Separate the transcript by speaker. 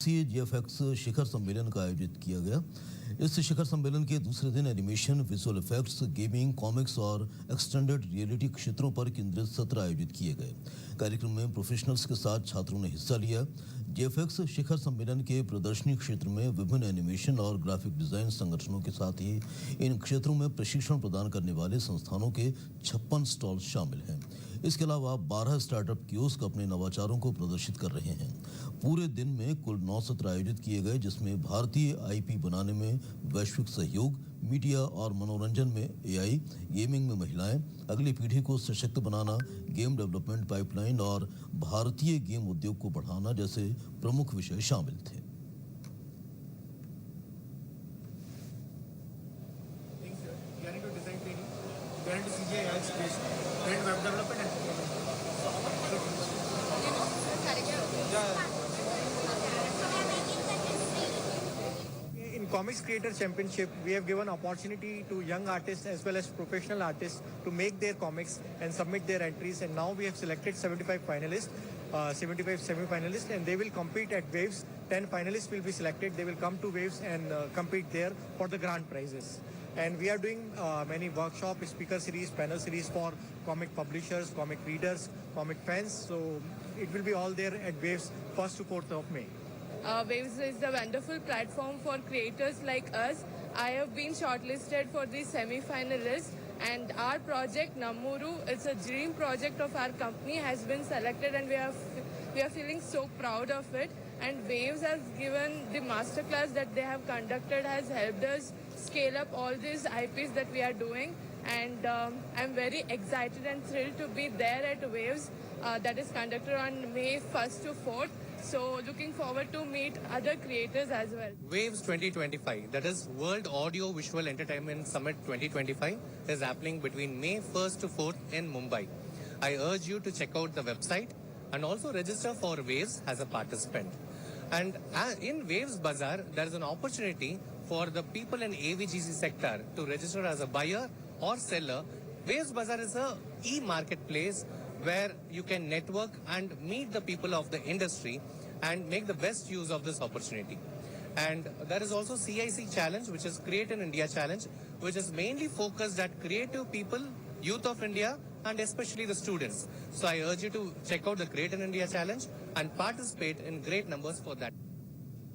Speaker 1: दिवसीय जीएफएक्स शिखर सम्मेलन का आयोजित किया गया। इस शिखर सम्मेलन के दूसरे दिन animation, visual effects, gaming, comics और एक्सटेंडेड रियलिटी क्षेत्रों पर केंद्रित सत्र आयोजित किए गए। कार्यक्रम में प्रोफेशनल्स के साथ छात्रों ने हिस्सा लिया। जीएफएक्स शिखर सम्मेलन के प्रदर्शनी क्षेत्र में विभिन्न एनिमेशन और ग्राफिक डिजाइन संगठनों के साथ ही इन क्षेत्रों में प्रशिक्षण प्रदान करने वाले संस्थानों के 56 स्टॉल शामिल हैं। इसके अलावा 12 स्टार्टअप कियोस्क अपने नवाचारों को प्रदर्शित कर रहे हैं। पूरे दिन में कुल 9 सत्र आयोजित किए गए, जिसमें भारतीय आईपी बनाने में वैश्विक सहयोग, मीडिया और मनोरंजन में एआई, गेमिंग में महिलाएं, अगली पीढ़ी को सशक्त बनाना, गेम डेवलपमेंट पाइपलाइन और भारतीय गेम उद्योग को बढ़ाना जैसे प्रमुख विषय शामिल थे।
Speaker 2: In Comics Creator Championship, we have given opportunity to young artists as well as professional artists to make their comics and submit their entries. And now we have selected 75 finalists, 75 semi-finalists, and they will compete at Waves. 10 finalists will be selected. They will come to Waves and compete there for the grand prizes. And we are doing many workshop, speaker series, panel series for comic publishers, comic readers, comic fans. So it will be all there at Waves 1st to 4th of May.
Speaker 3: Waves is a wonderful platform for creators like us. I have been shortlisted for the semi-finalists, and our project Namuru, it's a dream project of our company, has been selected, and we are feeling so proud of it. And Waves has given the masterclass that they have conducted has helped us scale up all these IPs that we are doing. And I'm very excited and thrilled to be there at Waves that is conducted on May 1st to 4th. So looking forward to meet other creators as well.
Speaker 4: Waves 2025, that is World Audio Visual Entertainment Summit 2025, is happening between May 1st to 4th in Mumbai. I urge you to check out the website and also register for Waves as a participant. And in Waves Bazaar, there is an opportunity for the people in AVGC sector to register as a buyer or seller. Waves Bazaar is a e-marketplace where you can network and meet the people of the industry and make the best use of this opportunity. And there is also CIC Challenge, which is Create in India Challenge, which is mainly focused at creative people, youth of India, and especially the students. So I urge you to check out the Create in India Challenge and participate in great numbers for that.